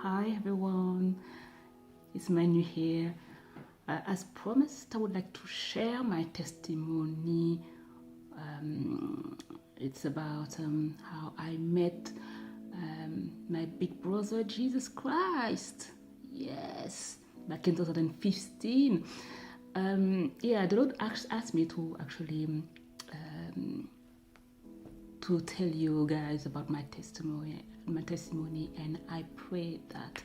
Hi everyone, it's Manu here. As promised, I would like to share my testimony. It's about how I met my big brother Jesus Christ. Yes, back in 2015. The Lord asked me to actually to tell you guys about my testimony, and I pray that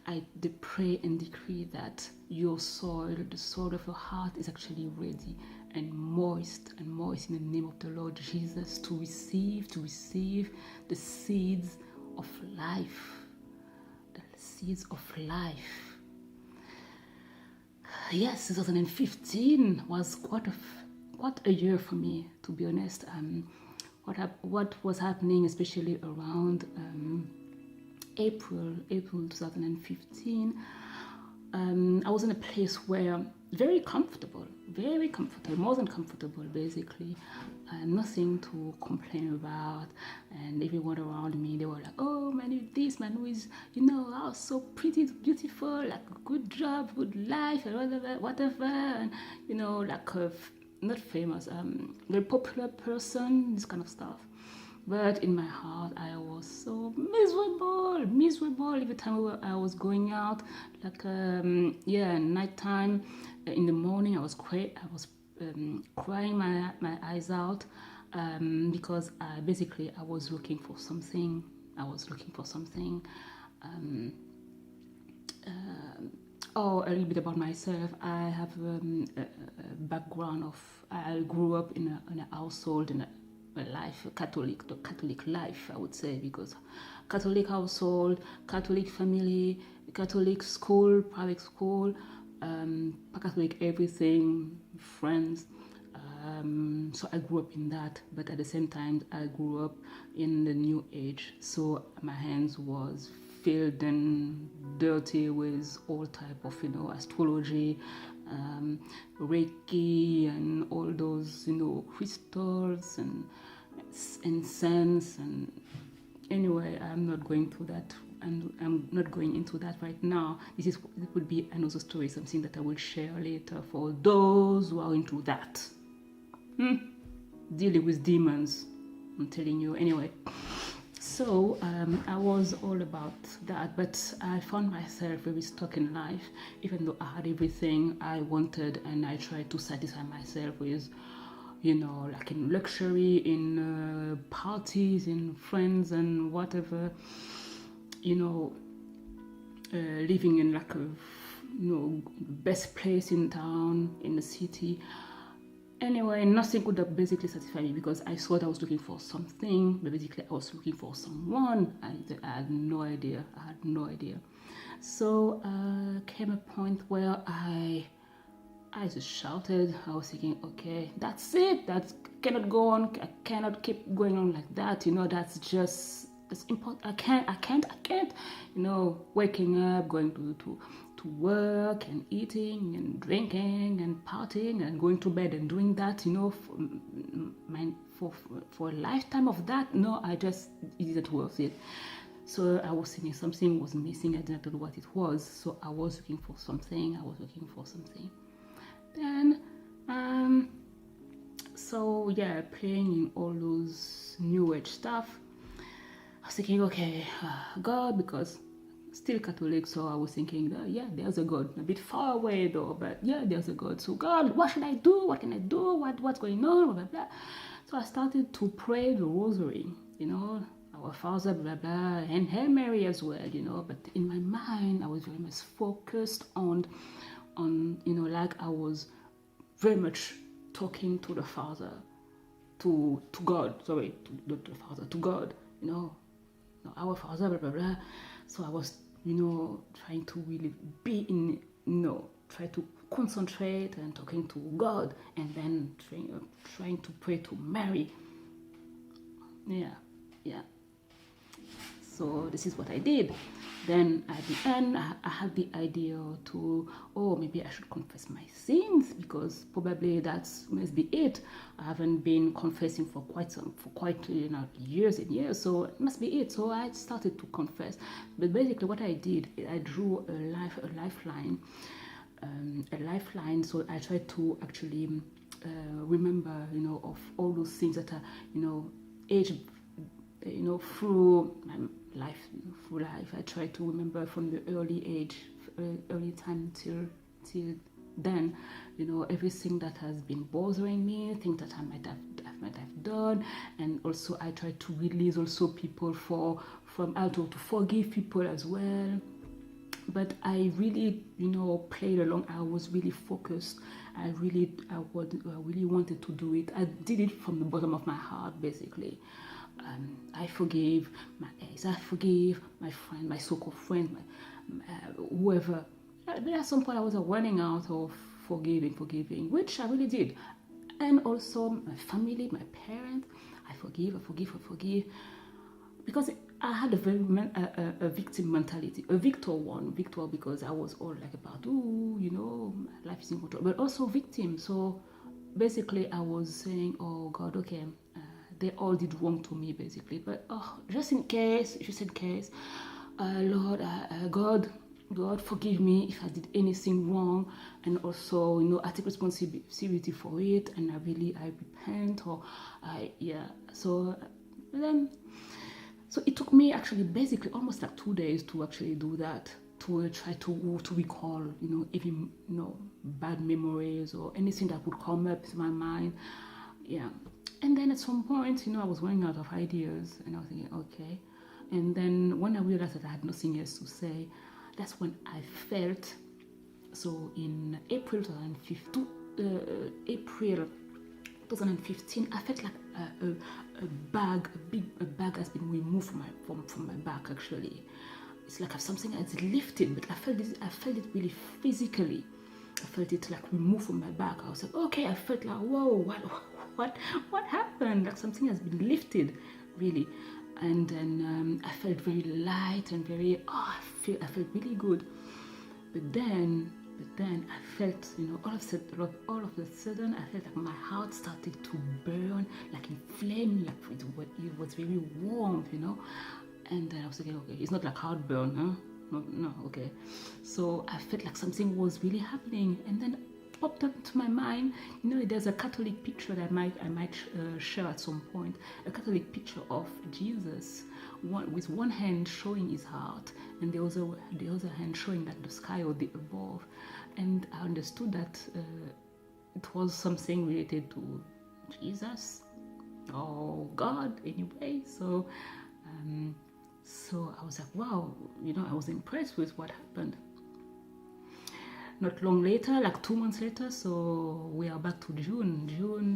I pray and decree that your soil, the soil of your heart, is actually ready and moist in the name of the Lord Jesus to receive the seeds of life. The seeds of life. Yes, 2015 was quite a year for me, to be honest. What was happening, especially around April 2015, I was in a place where very comfortable, more than comfortable, basically, nothing to complain about, and everyone around me, they were like, oh, Manu this, Manu is, oh, so pretty, beautiful, like a good job, good life, and whatever, and not famous, very popular person, this kind of stuff. But in my heart, I was so miserable every time I was going out. Nighttime, in the morning, I was crying my eyes out because I was looking for something. A little bit about myself. I have a background of, I grew up in a household, in a life, Catholic life, I would say, because Catholic household, Catholic family, Catholic school, private school, Catholic everything, friends. So I grew up in that, but at the same time, I grew up in the New Age. So my hands was filled and dirty with all type of, astrology, Reiki, and all those, crystals and incense. And anyway, I'm not going to that, and I'm not going into that right now. It would be another story, something that I will share later for those who are into that. Dealing with demons, I'm telling you. Anyway, so I was all about that, but I found myself very stuck in life, even though I had everything I wanted, and I tried to satisfy myself with, like in luxury, in parties, in friends and whatever, living in like a, best place in town, in the city. Anyway, nothing could have basically satisfied me because I thought I was looking for something, but basically I was looking for someone. I had no idea. So came a point where I just shouted. I was thinking, okay, that's it. That cannot go on. I cannot keep going on like that. That's important. I can't. Waking up, going to work and eating and drinking and partying and going to bed and doing that, for a lifetime of that. No, it isn't worth it. So I was thinking something was missing. I didn't know what it was. So I was looking for something. Then, playing in all those new age stuff. I was thinking, okay, God, because still Catholic, so I was thinking, there's a God, a bit far away though, but there's a God. So God, what should I do? What can I do? What's going on? Blah, blah, blah. So I started to pray the rosary, Our Father, blah, blah, and Hail Mary as well, But in my mind, I was very much focused on like I was very much talking to the Father, to God, sorry, not the Father, to God, Our Father, blah, blah, blah. So I was, trying to really be in, try to concentrate and talking to God, and then trying to pray to Mary. Yeah. So this is what I did. Then at the end, I had the idea to, oh, maybe I should confess my sins, because probably that must be it. I haven't been confessing for quite years and years, so it must be it. So I started to confess. But basically, what I did, I drew a lifeline. So I tried to actually remember, of all those things that are, age, through my life, I try to remember from the early time till then, everything that has been bothering me, things that I might have done, and also I try to release also people from out to forgive people as well. But I really, played along. I was really focused. I really wanted to do it. I did it from the bottom of my heart, basically. I forgave my ex. I forgave my friend, my so-called friend, whoever. But at some point, I was running out of forgiving, which I really did. And also my family, my parents. I forgive. Because I had a very a victim mentality, a victor because I was all like about, life is in control, but also victim. So basically, I was saying, oh God, okay, they all did wrong to me, basically. But just in case, Lord, God, forgive me if I did anything wrong, and also, I take responsibility for it, and I repent, So then. So it took me actually basically almost like 2 days to actually do that, to try to recall, even, bad memories or anything that would come up in my mind. Yeah. And then at some point, I was running out of ideas, and I was thinking, okay. And then when I realized that I had nothing else to say, that's when I felt, so in April 2015, I felt like a bag has been removed from my back. Actually, it's like something has lifted, but I felt it really physically. I felt it like removed from my back. I was like, okay. I felt like, whoa, what happened? Like something has been lifted, really. And then I felt very light and very, I felt really good. But then I felt, all of a sudden, I felt like my heart started to burn, like inflamed, like it was very warm, And then I was thinking, okay, it's not like heartburn, huh? No, okay. So I felt like something was really happening, and then popped up to my mind. There's a Catholic picture that I might share at some point. A Catholic picture of Jesus, with one hand showing his heart, and the other hand showing like the sky or the above. And I understood that it was something related to Jesus or God, anyway. So I was like, wow, I was impressed with what happened. Not long later, like 2 months later, so we are back to June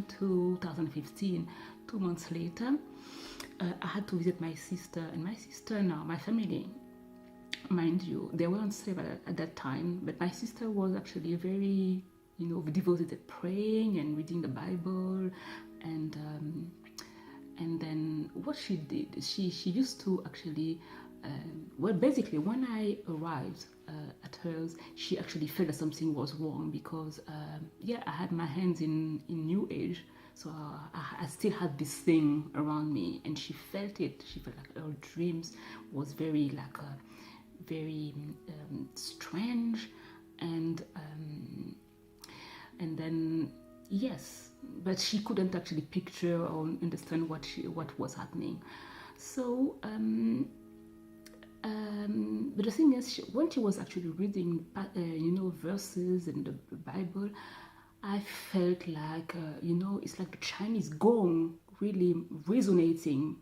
2015. 2 months later, I had to visit my sister, and my family, mind you, they weren't saved at that time, but my sister was actually very, devoted to praying and reading the Bible, and then what she did, she used to actually, basically when I arrived at hers, she actually felt that something was wrong because, I had my hands in New Age, so I still had this thing around me, and she felt it. She felt like her dreams was very strange, and then yes, but she couldn't actually picture or understand what was happening. So but the thing is, when she was actually reading verses in the Bible, I felt like it's like the Chinese gong really resonating,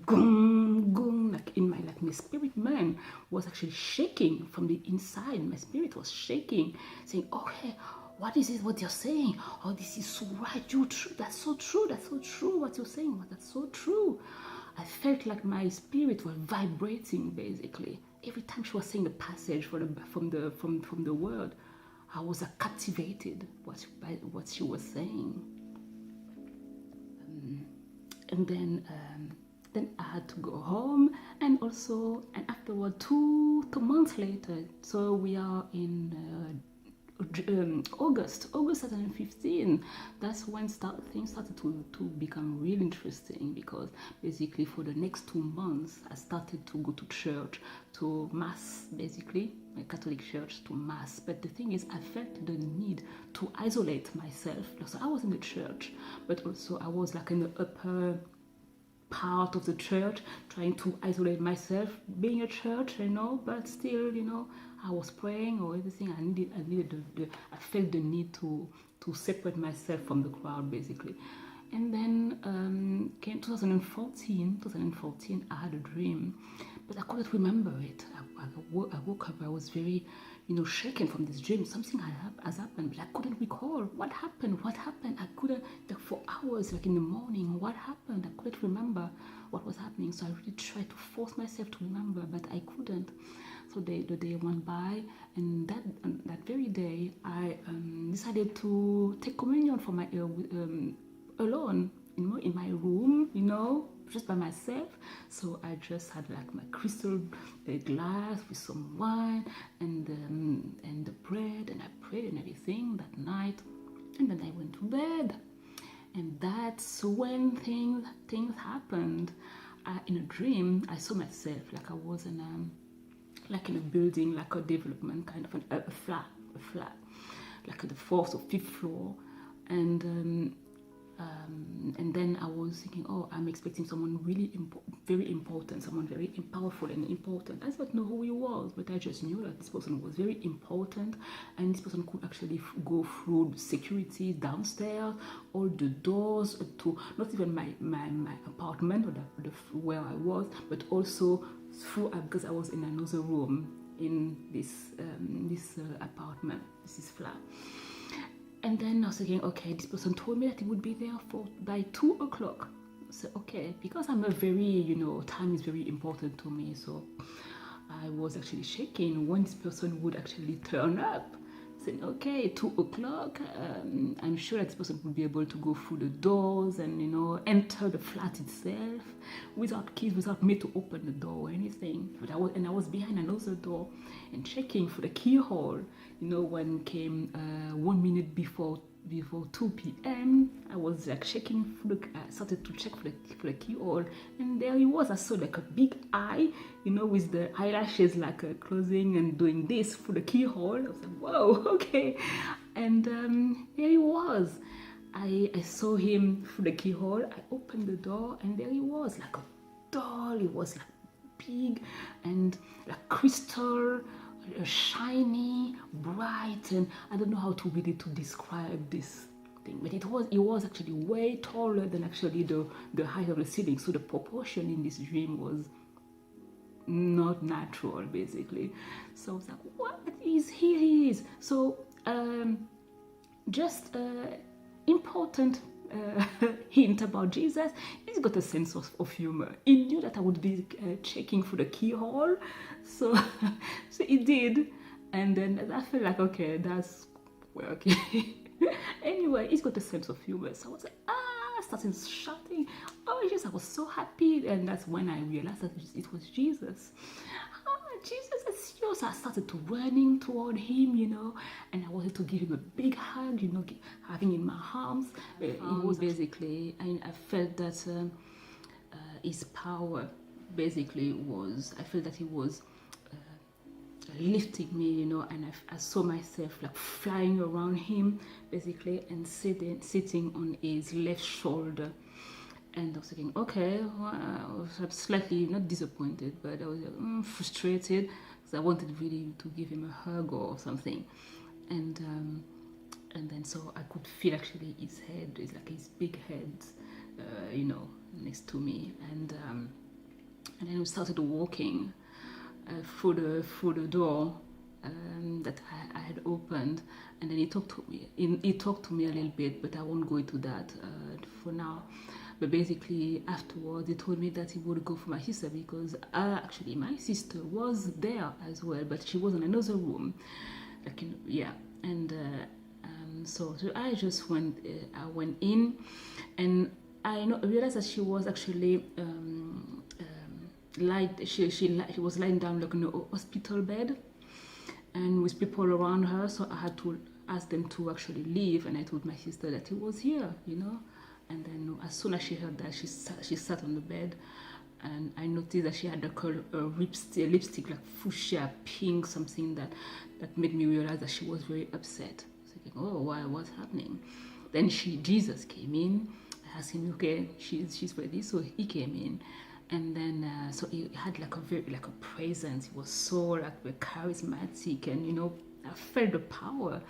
gong gong, like my spirit man was actually shaking from the inside. My spirit was shaking, saying, okay, what is it what you're saying? Oh, this is so right, that's so true, what you're saying, that's so true. I felt like my spirit was vibrating, basically. Every time she was saying a passage from the word, I was captivated by what she was saying. And then then I had to go home, and afterward, two months later, so we are in August 2015. That's when things started to become really interesting, because basically for the next 2 months I started to go to church, to mass, basically a Catholic church, to mass. But the thing is, I felt the need to isolate myself. So I was in the church, but also I was like in the upper part of the church, trying to isolate myself, being a church, but still, I was praying or everything. I felt the need to separate myself from the crowd, basically. And then came 2014, I had a dream, but I couldn't remember it. I woke up, I was very, shaken from this dream. Something has happened, but I couldn't recall what happened. I couldn't, like for hours, like in the morning, what happened? I couldn't remember what was happening. So I really tried to force myself to remember, but I couldn't. So the day went by, and that very day, I decided to take communion for my alone, in my room, just by myself. So I just had like my crystal glass with some wine and the bread, and I prayed and everything that night, and then I went to bed. And that's when things happened. In a dream, I saw myself like I was in a building, like a development, kind of a flat, like at the 4th or 5th floor, and then I was thinking, oh, I'm expecting someone really very important, someone very powerful and important. I didn't know who he was, but I just knew that this person was very important, and this person could actually go through the security downstairs, all the doors to not even my apartment or where I was, but also through, because I was in another room in this apartment, this flat. And then I was thinking, okay, this person told me that he would be there by 2 o'clock. So, okay, because I'm a very, time is very important to me. So I was actually shaking when this person would actually turn up. Saying, okay, 2 o'clock, I'm sure that this person would be able to go through the doors and, enter the flat itself without keys, without me to open the door or anything. But I was behind another door and checking for the keyhole. When came 1 minute before 2 p.m., I was like checking I started to check for the keyhole, and there he was. I saw like a big eye, with the eyelashes like closing and doing this for the keyhole. I was like, whoa, okay. And there he was. I saw him through the keyhole. I opened the door, and there he was, like a doll. He was like big and like crystal, shiny, bright, and I don't know how to really to describe this thing, but it was actually way taller than actually the height of the ceiling. So the proportion in this dream was not natural, basically. So I was like, what is he is? So just important hint about Jesus, he's got a sense of humor. He knew that I would be checking for the keyhole, so so he did, and then I felt like, okay, that's okay. Anyway, he's got a sense of humor, so I was like, I started shouting, oh Jesus, I was so happy, and that's when I realized that it was Jesus. Jesus is yours. I started to running toward him, and I wanted to give him a big hug, having in my arms. It was basically, I felt that his power basically was, I felt that he was lifting me, and I saw myself like flying around him, basically, and sitting on his left shoulder. And I was thinking, okay, well, I was slightly not disappointed, but I was frustrated, because I wanted really to give him a hug or something. And then so I could feel actually his head, it's like his big head, next to me. And then we started walking through the door that I had opened, and then he talked to me. He talked to me a little bit, but I won't go into that for now. But basically, afterwards, he told me that he would go for my sister, because actually my sister was there as well, but she was in another room. And so I just went in, and realized that she was actually she was lying down like in a hospital bed, and with people around her. So I had to ask them to actually leave, and I told my sister that he was here, And then as soon as she heard that, she sat on the bed, and I noticed that she had a lipstick like fuchsia pink, something that made me realize that she was very upset. I was thinking, oh, what's happening? Then Jesus came in. I asked him, okay, she's ready. So he came in, and then so he had like a presence. He was so like charismatic, and I felt the power.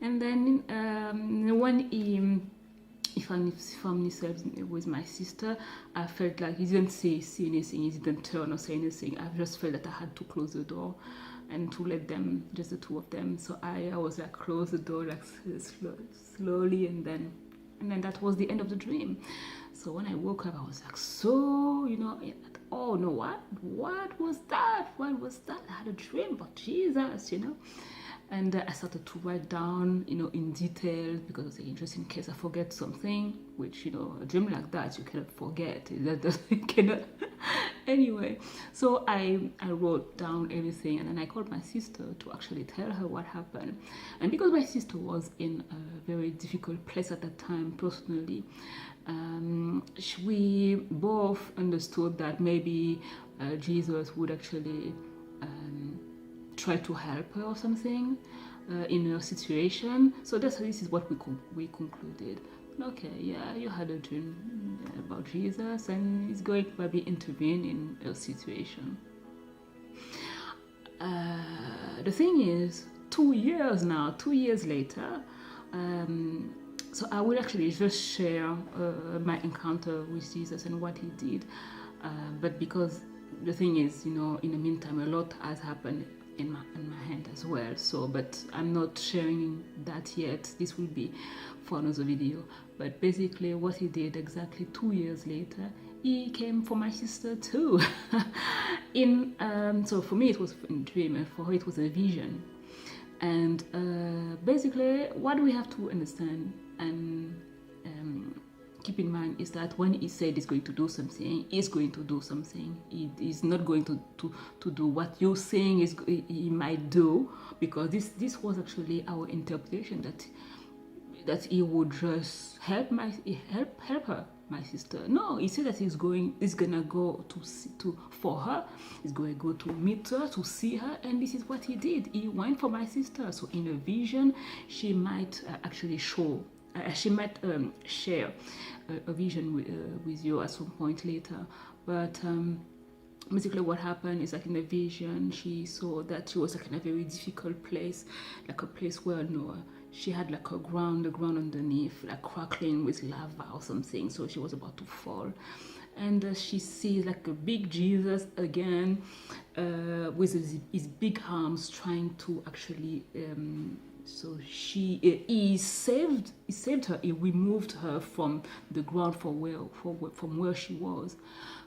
And then when he found himself with my sister, I felt like he didn't say anything, he didn't turn or say anything. I just felt that I had to close the door and to let them, just the two of them. So I was like, close the door like slowly, and then that was the end of the dream. So when I woke up, I was like, so, oh no, what was that? What was that? I had a dream about Jesus, And I started to write down, in detail, because I was like, just in case I forget something, which, a dream like that, you cannot forget. You cannot. Anyway, so I wrote down everything, and then I called my sister to actually tell her what happened. And because my sister was in a very difficult place at that time, personally, we both understood that maybe Jesus would actually try to help her or something in her situation. So this is what we concluded. Okay, yeah, you had a dream about Jesus, and he's going to maybe intervene in her situation. The thing is, 2 years later, so I will actually just share my encounter with Jesus and what he did. But because the thing is, in the meantime, a lot has happened in my hand as well. So, but I'm not sharing that yet. This will be for another video. But basically, what he did exactly 2 years later, he came for my sister too. So for me, it was a dream, and for her, it was a vision. And basically, what we have to understand and keep in mind is that when he said he's going to do something, he's going to do something. He's not going to do what you're saying he might do, because this was actually our interpretation, that he would just help her, my sister. No, he said that he's gonna go for her. He's going to go to meet her, to see her, and this is what he did. He went for my sister. So in a vision, she might actually show. She might share a vision with you at some point later. But basically what happened is, like, in a vision, she saw that she was like in a very difficult place, like a place where she had like the ground underneath, like crackling with lava or something. So she was about to fall. And she sees like a big Jesus again, with his big arms trying to actually so he saved her. He removed her from the ground from where she was.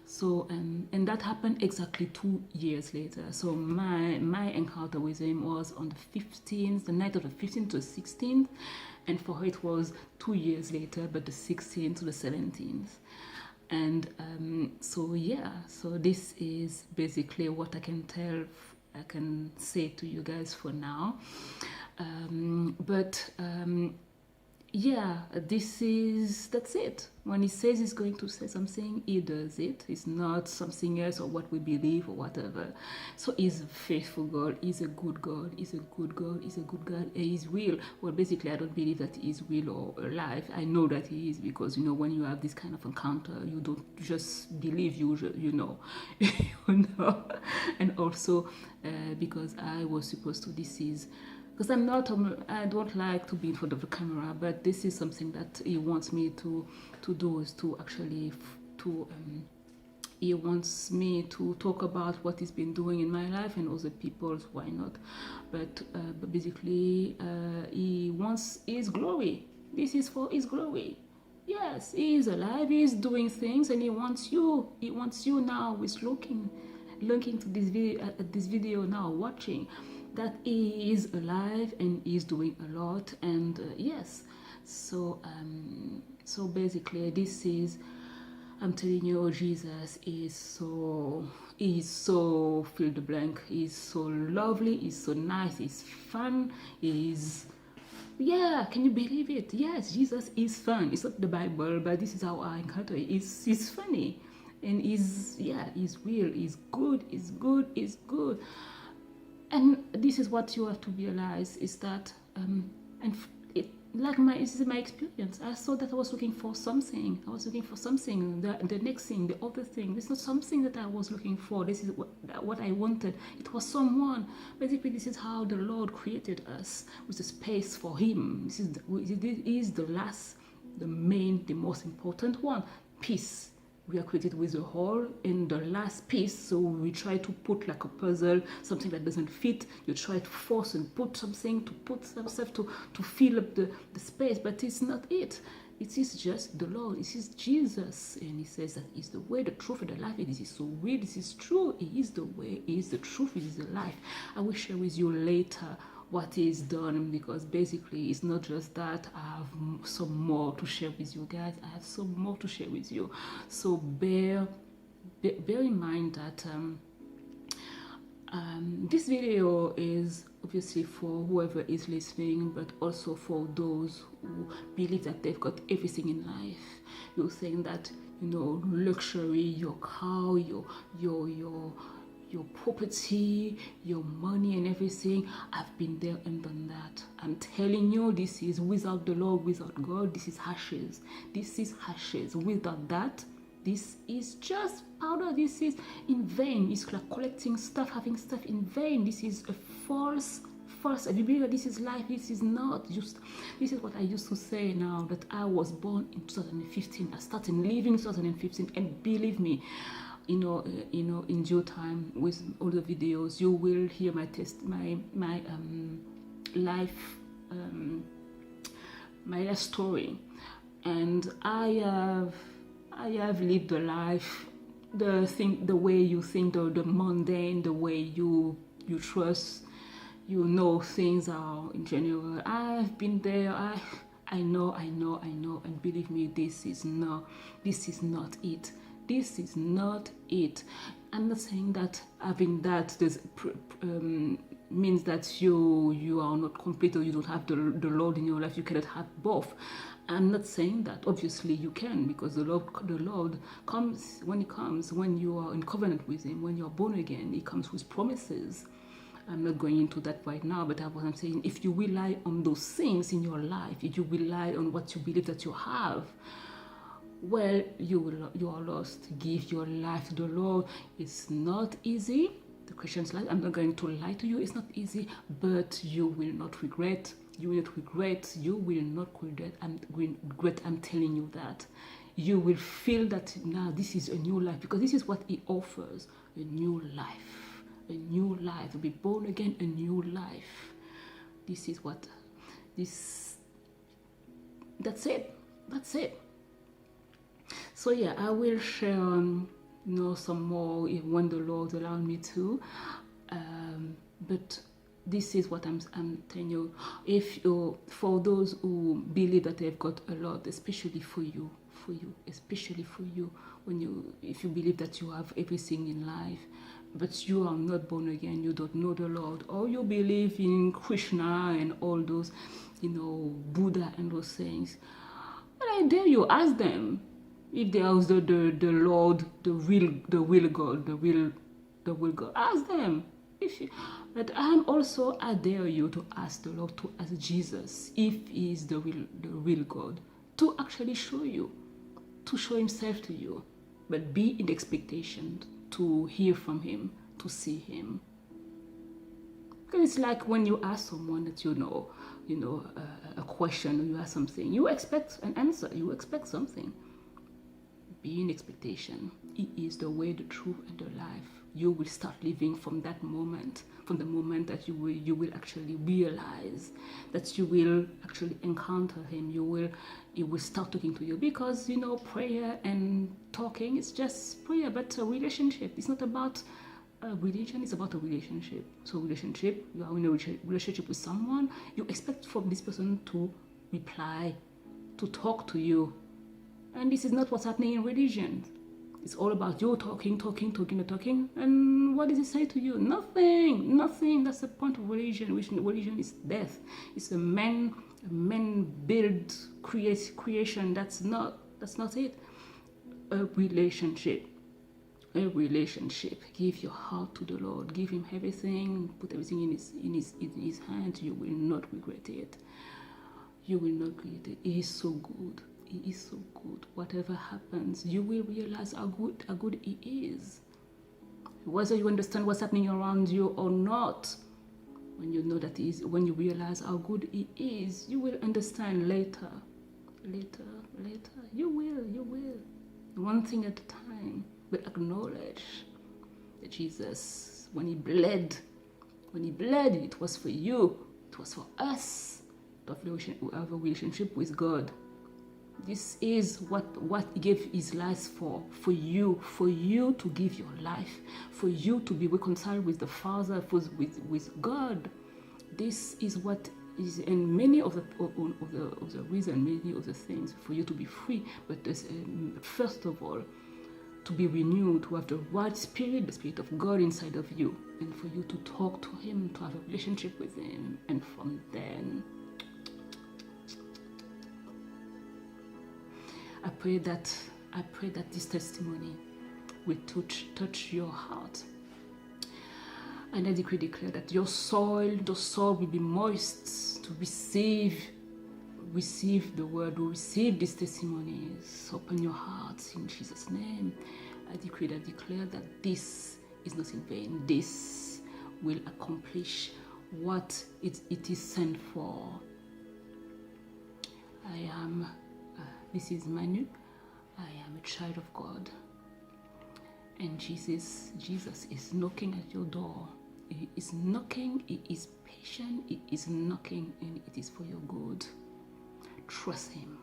So and that happened exactly 2 years later. So my encounter with him was on the 15th, the night of the 15th to the 16th, and for her it was 2 years later, but the 16th to the 17th. And so yeah, so this is basically what I can say to you guys for now. Yeah, that's it. When he says he's going to say something, he does it. It's not something else or what we believe or whatever. So he's a faithful God. He's a good God. He's a good God. He's a good God. And he's real. Well, basically, I don't believe that he's real or alive. I know that he is, because, when you have this kind of encounter, you don't just believe, you know. And also, because I was supposed to, because I don't like to be in front of the camera, but this is something that he wants me to do, is to actually, he wants me to talk about what he's been doing in my life and other people's, why not? But basically, he wants his glory. This is for his glory. Yes, he is alive, he is doing things, and he wants you now, who is looking to this video now, watching, that he is alive and he is doing a lot. And yes, so So basically, this is, I'm telling you, Jesus is so, fill the blank. He's so lovely, he's so nice, he's fun, he's, yeah, can you believe it? Yes, Jesus is fun. It's not the Bible, but this is how I encounter it. He's funny. And he's real, he's good, he's good, he's good. And this is what you have to realize is that, this is my experience. I saw that I was looking for something. I was looking for something, the next thing, the other thing. This is not something that I was looking for. This is what I wanted. It was someone. Basically, this is how the Lord created us, with a space for Him. This is the last, the main, the most important one. Peace. We are created with a hole in the last piece, so we try to put like a puzzle, something that doesn't fit. You try to force and put something, to put some stuff to fill up the space, but it's not it. It is just the Lord. It is Jesus, and He says that He's the way, the truth, and the life. This is so real. This is true. He is the way. He is the truth. He is the life. I will share with you later what is done, because basically it's not just that. I have some more to share with you guys. I have some more to share with you, so bear in mind that this video is obviously for whoever is listening, but also for those who believe that they've got everything in life. You're saying that, luxury, your car, your property, your money and everything. I've been there and done that. I'm telling you, this is without the Lord, without God, this is ashes. This is ashes. Without that, this is just powder. This is in vain. It's like collecting stuff, having stuff in vain. This is a false. If you believe that this is life, this is not. Just, this is what I used to say now, that I was born in 2015. I started living in 2015, and believe me, in due time, with all the videos, you will hear my life, my life story. And I have lived the life, the way you think, the mundane, the way you trust, things are in general. I've been there. I know, and believe me, this is not it. This is not it. I'm not saying that having that means that you are not complete, or you don't have the Lord in your life. You cannot have both. I'm not saying that. Obviously you can, because the Lord comes when you are in covenant with Him, when you're born again. He comes with promises. I'm not going into that right now, but what I'm saying, if you rely on those things in your life, if you rely on what you believe that you have, well, you are lost. Give your life to the Lord. It's not easy. The Christian's life, I'm not going to lie to you, it's not easy, but you will not regret. You will not regret. You will not regret. I'm telling you that. You will feel that now this is a new life, because this is what He offers: a new life, a new life. To be born again, a new life. This is what this. That's it. That's it. So yeah, I will share some more when the Lord allows me to, but this is what I'm telling you. If for those who believe that they've got a lot, especially for you, especially for you, if you believe that you have everything in life, but you are not born again, you don't know the Lord, or you believe in Krishna and all those, Buddha and those things, well, I dare you, ask them if they are the Lord, the real God, the will God. Ask them. But I dare you to ask the Lord, to ask Jesus, if He is the real God, to actually show you, to show Himself to you. But be in expectation to hear from Him, to see Him. Because it's like when you ask someone that a question, or you ask something, you expect an answer, you expect something. Be in expectation. He is the way, the truth, and the life. You will start living from that moment, from the moment that you will actually realize that you will actually encounter Him. He will start talking to you, because prayer and talking is just prayer, but a relationship. It's not about a religion, it's about a relationship. So relationship, you are in a relationship with someone, you expect from this person to reply, to talk to you. And this is not what's happening in religion. It's all about you talking. And what does it say to you? Nothing. That's the point of religion. Religion is death. It's a man-built creation. That's not it. A relationship. Give your heart to the Lord. Give him everything. Put everything in his hands. You will not regret it. You will not regret it. He is so good. He is so good. Whatever happens, you will realize how good he is. Whether you understand what's happening around you or not, when you know that when you realize how good he is, you will understand later. You will. One thing at a time. But acknowledge that Jesus, when he bled, it was for you. It was for us to have a relationship with God. This is what he gave his life for you to give your life, for you to be reconciled with the Father, with God. This is what is, and many of the reason, many of the things for you to be free. But first of all, to be renewed, to have the right spirit, the Spirit of God inside of you, and for you to talk to him, to have a relationship with him, and from then, I pray that this testimony will touch your heart. And I declare that the soil will be moist to receive the word, will receive these testimonies. Open your hearts in Jesus' name. I declare that this is not in vain. This will accomplish what it is sent for. This is Manu. I am a child of God. And Jesus is knocking at your door. He is knocking, he is patient, he is knocking, and it is for your good. Trust him.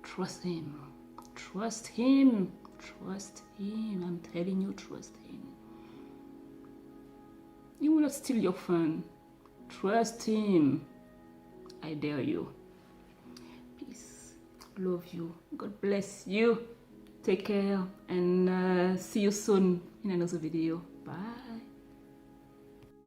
Trust him. Trust him. Trust him. I'm telling you, trust him. He will not steal your fun. Trust him. I dare you. Peace. Love you. God bless you. Take care and see you soon in another video. Bye.